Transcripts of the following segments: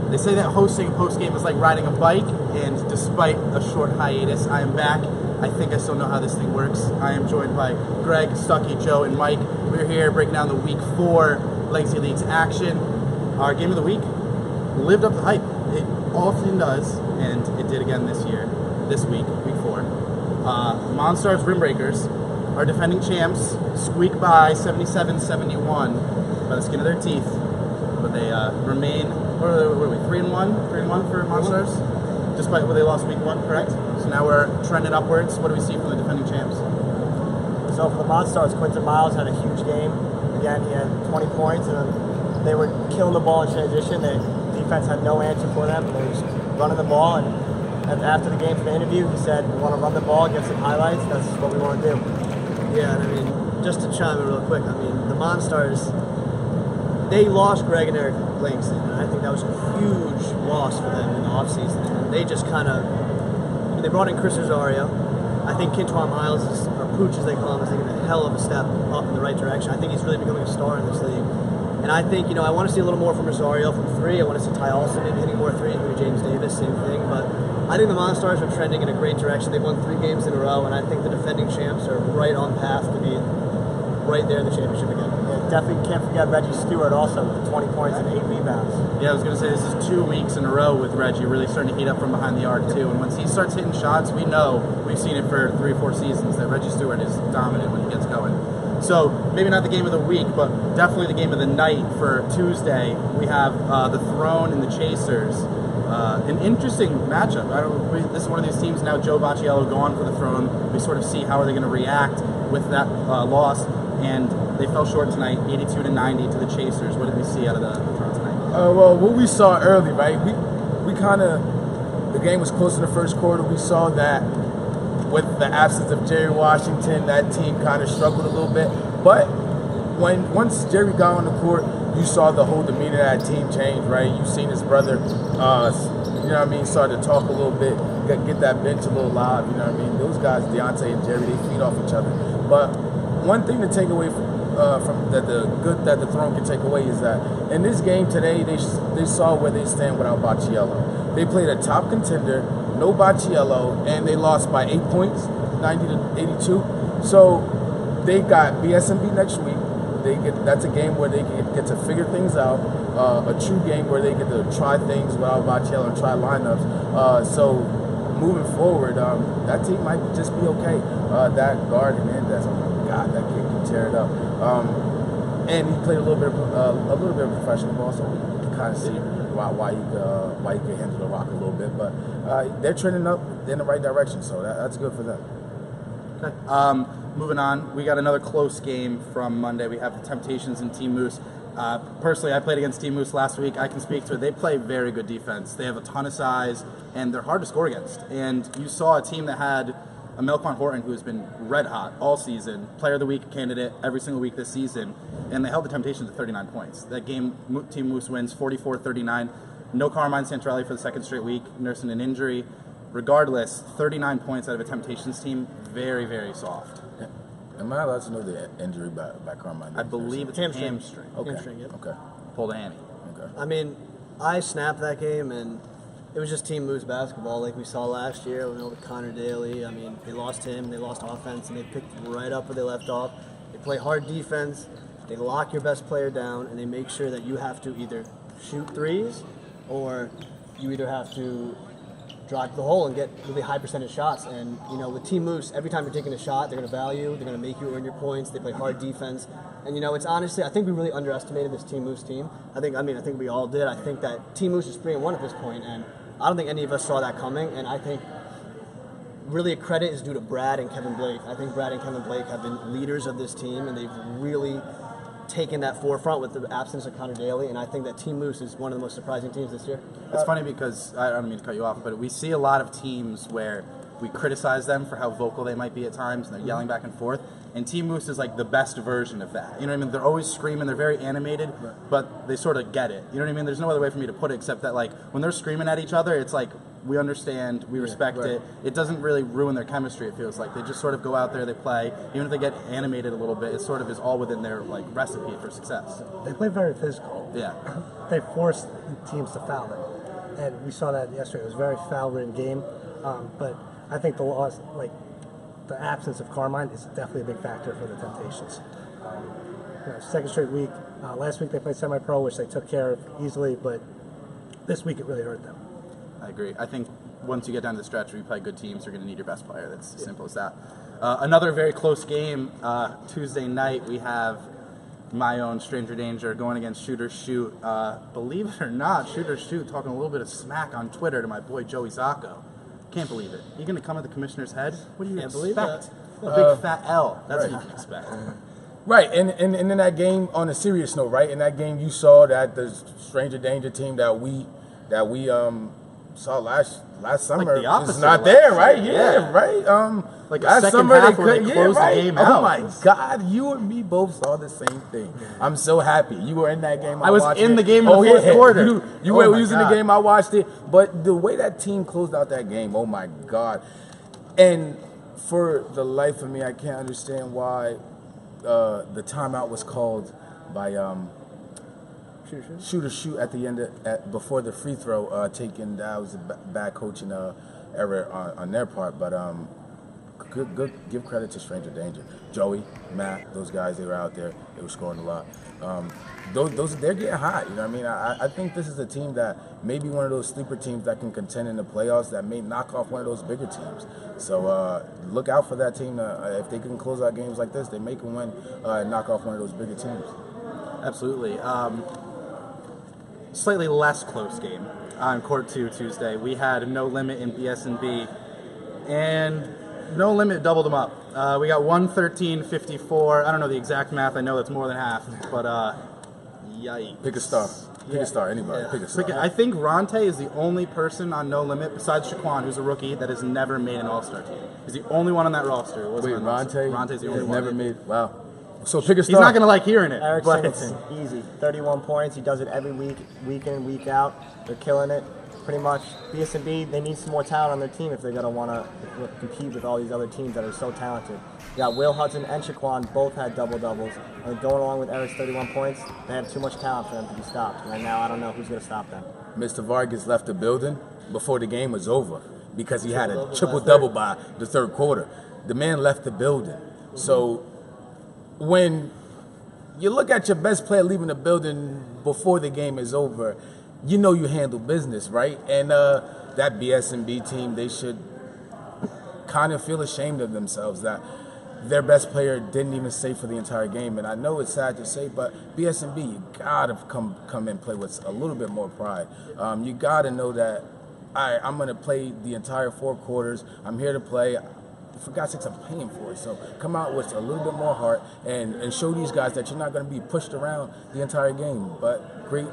They say that hosting a postgame is like riding a bike, and despite a short hiatus, I am back. I think I still know how this thing works. I am joined by Greg, Stuckey, Joe, and Mike. We're here breaking down the Week 4 Legacy Leagues action. Our game of the week lived up to hype. It often does, and it did again this week, Week 4. Monstars Rimbreakers, our defending champs, squeak by 77-71 by the skin of their teeth, but they remain. What are we? 3-1? 3-1 for Monstars, despite what they lost Week 1, correct? So now we're trending upwards. What do we see from the defending champs? So for the Monstars, Quinton Miles had a huge game. Again, he had 20 points, and they were killing the ball in transition. The defense had no answer for them. They were just running the ball, and after the game for the interview, he said, "We want to run the ball, get some highlights. That's what we want to do." Yeah, and I mean, just to chime in real quick, I mean, the Monstars, they lost Greg and Eric Langston, and I think that was a huge loss for them in the offseason. And they just kind of, they brought in Chris Rosario. I think Quinton Miles, or Pooch as they call him, is taking a hell of a step up in the right direction. I think he's really becoming a star in this league. And I think, I want to see a little more from Rosario from 3. I want to see Ty Olsen maybe hitting more 3s, maybe James Davis, same thing. But I think the Monstars are trending in a great direction. They've won 3 games in a row, and I think the defending champs are right on path to be right there in the championship again. Yeah, definitely can't forget Reggie Stewart also with 20 points and 8 rebounds. Yeah, I was going to say this is 2 weeks in a row with Reggie really starting to heat up from behind the arc too. And once he starts hitting shots, we know, we've seen it for 3 or 4 seasons, that Reggie Stewart is dominant when he gets going. So maybe not the game of the week, but definitely the game of the night for Tuesday. We have the Throne and the Chasers. An interesting matchup. This is one of these teams now. Joe Bacciello gone for the Throne. We sort of see how are they going to react with that loss, and they fell short tonight, 82-90 to the Chasers. What did we see out of the Throne tonight? Well, what we saw early, right? We kind of, the game was close in the first quarter. We saw that with the absence of Jerry Washington, that team kind of struggled a little bit. But once Jerry got on the court, you saw the whole demeanor of that team change, right? You've seen his brother, started to talk a little bit, get that bench a little live, Those guys, Deontay and Jerry, they feed off each other. But one thing to take away from that the Throne can take away is that in this game today, they saw where they stand without Bacciello. They played a top contender, no Bacciello, and they lost by 8 points, 90-82. So they got BSMB next week. That's a game where they get to figure things out. A true game where they get to try things without Bacciello and try lineups. So moving forward, that team might just be okay. That guard Hernandez, oh my God, that kid can tear it up. And he played a little bit of professional ball, so we can kind of see why he could handle the rock a little bit. But they're trending up in the right direction, so that's good for them. Okay. Moving on, we got another close game from Monday. We have the Temptations and Team Moose. Personally, I played against Team Moose last week. I can speak to it. They play very good defense. They have a ton of size, and they're hard to score against. And you saw a team that had a Melquan Horton who has been red hot all season, Player of the Week candidate every single week this season, and they held the Temptations to 39 points. That game, Team Moose wins 44-39. No Carmine Santorelli for the second straight week, nursing an injury. Regardless, 39 points out of a Temptations team, very, very soft. Am I allowed to know the injury by Carmine? I believe it's hamstring. Okay. Hamstring, yep. Okay. Pulled a hammy. Okay. I mean, I snapped that game, and it was just Team Moose basketball like we saw last year with Connor Daly. I mean, they lost him, they lost offense, and they picked right up where they left off. They play hard defense, they lock your best player down, and they make sure that you have to either shoot 3s or you either have to drive to the hole and get really high percentage shots. And with Team Moose, every time you're taking a shot, they're going to value, they're going to make you earn your points. They play hard defense, and it's honestly, I think we really underestimated this Team Moose team. I think we all did. I think that Team Moose is 3-1 at this point, and I don't think any of us saw that coming. And I think really a credit is due to Brad and Kevin Blake. I think Brad and Kevin Blake have been leaders of this team, and they've really taken that forefront with the absence of Connor Daly, and I think that Team Moose is one of the most surprising teams this year. It's funny because, I don't mean to cut you off, but we see a lot of teams where we criticize them for how vocal they might be at times, and they're yelling back and forth, and Team Moose is like the best version of that. You know what I mean? They're always screaming, they're very animated, but they sort of get it. You know what I mean? There's no other way for me to put it except that, like, when they're screaming at each other, it's like, we understand, we respect it. It doesn't really ruin their chemistry, it feels like. They just sort of go out there, they play. Even if they get animated a little bit, it sort of is all within their recipe for success. They play very physical. Yeah. They force teams to foul them. and we saw that yesterday. It was a very foul-ridden game, but I think the loss, like the absence of Carmine, is definitely a big factor for the Temptations. Second straight week. Last week they played SemiPro, which they took care of easily, but this week it really hurt them. I agree. I think once you get down to the stretch where you play good teams, you're going to need your best player. That's as simple as that. Another very close game, Tuesday night, we have my own Stranger Danger going against Shoot or Shoot. Believe it or not, Shoot or Shoot talking a little bit of smack on Twitter to my boy Joey Zacco. Can't believe it. You going to come at the commissioner's head? What do you expect? A big fat L. That's what you can expect. Right, and in that game, on a serious note, right, in that game you saw that the Stranger Danger team that we saw last summer is not there, right? Yeah, right. Like last a second summer half where they closed the game out. Oh my God, you and me both saw the same thing. I'm so happy you were in that game. I was in the game in the fourth quarter. You were using the game. I watched it, but the way that team closed out that game, oh my God! And for the life of me, I can't understand why the timeout was called by Shoot or Shoot at the end before the free throw taken. That was a bad coaching error on their part, but good. Give credit to Stranger Danger, Joey, Matt, those guys. They were out there. They were scoring a lot. Those they're getting hot. You know what I mean? I think this is a team that may be one of those sleeper teams that can contend in the playoffs. That may knock off one of those bigger teams. So look out for that team. If they can close out games like this, they may can win and knock off one of those bigger teams. Absolutely. Slightly less close game on Court 2 Tuesday. We had No Limit in BS&B, and No Limit doubled them up. We got 113-54. I don't know the exact math. I know that's more than half, but yikes. Pick a star. Pick a star. Anybody. Pick a star. I think Ronte is the only person on No Limit besides Shaquan, who's a rookie, that has never made an All-Star team. He's the only one on that roster. Wait, Ronte's the only one. Never made. Wow. So pick a star. He's not going to like hearing it. Eric Singleton, easy. 31 points. He does it every week, week in, week out. They're killing it. Pretty much, BS&B, they need some more talent on their team if they're going to want to compete with all these other teams that are so talented. You got Will Hudson and Shaquan both had double-doubles. And going along with Eric's 31 points, they have too much talent for them to be stopped. Right now, I don't know who's going to stop them. Mr. Vargas left the building before the game was over because he had a triple-double by the third quarter. The man left the building. So when you look at your best player leaving the building before the game is over, you know you handle business, right? And that BS&B team, they should kind of feel ashamed of themselves that their best player didn't even stay for the entire game. And I know it's sad to say, but BS&B, you gotta come and play with a little bit more pride. You gotta know that I'm gonna play the entire 4 quarters. I'm here to play. For God's sakes, I'm paying for it. So come out with a little bit more heart and show these guys that you're not going to be pushed around the entire game. But great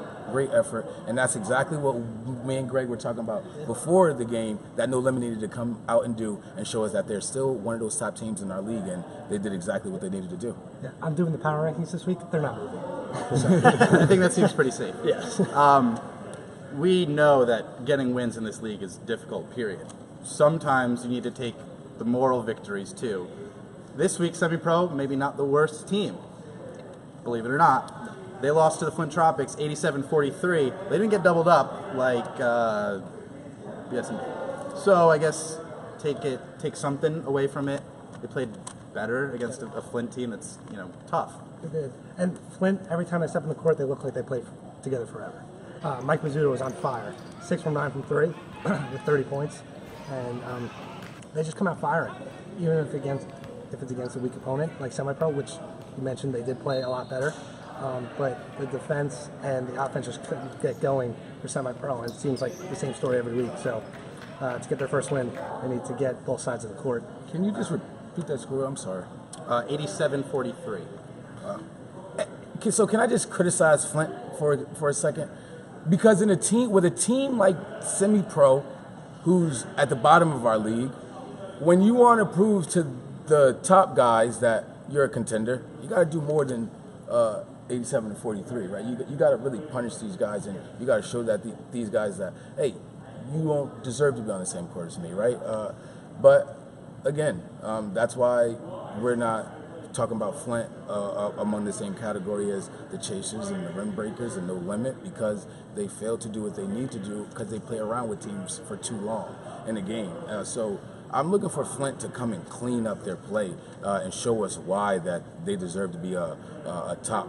effort. And that's exactly what me and Greg were talking about before the game, that No Limit needed to come out and do and show us that they're still one of those top teams in our league, and they did exactly what they needed to do. Yeah, I'm doing the power rankings this week. They're not moving. I think that seems pretty safe. Yes. We know that getting wins in this league is difficult, period. Sometimes you need to take the moral victories too. This week, SemiPro, maybe not the worst team. Believe it or not. They lost to the Flint Tropics 87-43. They didn't get doubled up like BS&B. So I guess take something away from it. They played better against a Flint team that's, tough. They did. And Flint, every time they step in the court, they look like they played together forever. Mike Mazzuto was on fire. 6 from 9 from 3 with 30 points. And they just come out firing, even if it's against a weak opponent like SemiPro, which you mentioned they did play a lot better. But the defense and the offense just couldn't get going for SemiPro, and it seems like the same story every week. So to get their first win, they need to get both sides of the court. Can you just repeat that score? I'm sorry. 87-43. So can I just criticize Flint for a second? Because with a team like SemiPro, who's at the bottom of our league, when you want to prove to the top guys that you're a contender, you got to do more than 87-43, right? You got to really punish these guys, and you got to show that these guys that, hey, you won't deserve to be on the same court as me, right? But again, that's why we're not talking about Flint among the same category as the Chasers and the Rim Breakers and No Limit, because they fail to do what they need to do because they play around with teams for too long in the game. So I'm looking for Flint to come and clean up their play and show us why that they deserve to be a top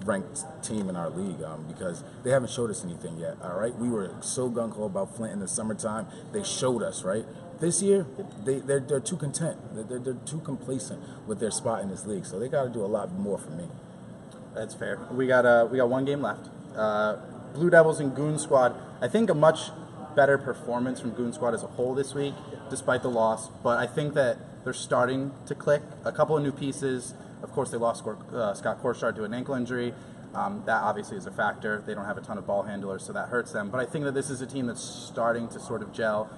ranked team in our league, because they haven't showed us anything yet. All right, we were so gung-ho about Flint in the summertime. They showed us, right? This year, they're too content. They're too complacent with their spot in this league. So they got to do a lot more for me. That's fair. We got one game left. Blue Devils and Goon Squad. I think a much better performance from Goon Squad as a whole this week, despite the loss. But I think that they're starting to click. A couple of new pieces. Of course, they lost Scott Korshard to an ankle injury. That obviously is a factor. They don't have a ton of ball handlers, so that hurts them. But I think that this is a team that's starting to sort of gel.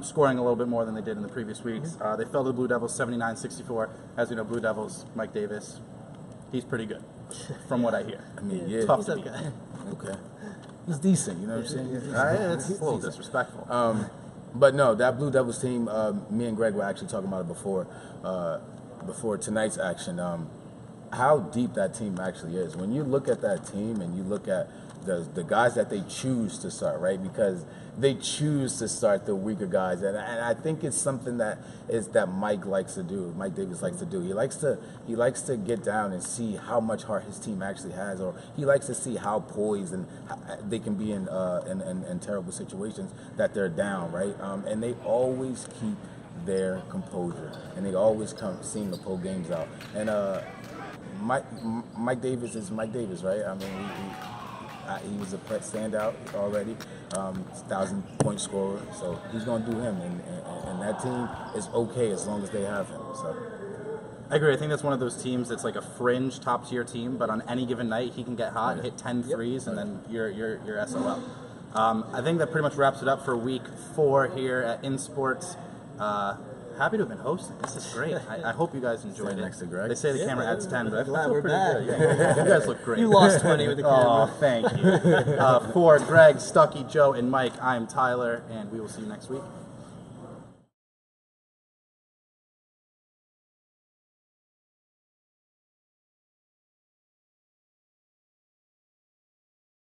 Scoring a little bit more than they did in the previous weeks. They fell to the Blue Devils 79-64. As we know, Blue Devils, Mike Davis, he's pretty good, from what I hear. I mean, yeah. Tough to beat. Okay. He's decent, you know what I'm saying? It's a little disrespectful. But no, that Blue Devils team, me and Greg were actually talking about it before tonight's action. How deep that team actually is. When you look at that team and you look at the guys that they choose to start, right? Because they choose to start the weaker guys, and I think it's something that Mike likes to do. Mike Davis likes to do. He likes to get down and see how much heart his team actually has, or he likes to see how poised and how they can be in terrible situations that they're down, right? And they always keep their composure, and they always seem to pull games out. And Mike Davis is Mike Davis, right? I mean, he was a standout already, 1,000-point scorer. So he's going to do him, and that team is okay as long as they have him. So I agree. I think that's one of those teams that's like a fringe top-tier team, but on any given night he can get hot and hit 10 threes, and then you're SOL. I think that pretty much wraps it up for week 4 here at InSports. Happy to have been hosting. This is great. I hope you guys enjoyed it. Next to Greg. They say the camera adds 10, but I Glad feel we're pretty back. good. Yeah, you guys look great. You lost 20 with the camera. Oh, thank you. For Greg, Stuckey, Joe, and Mike, I'm Tyler, and we will see you next week.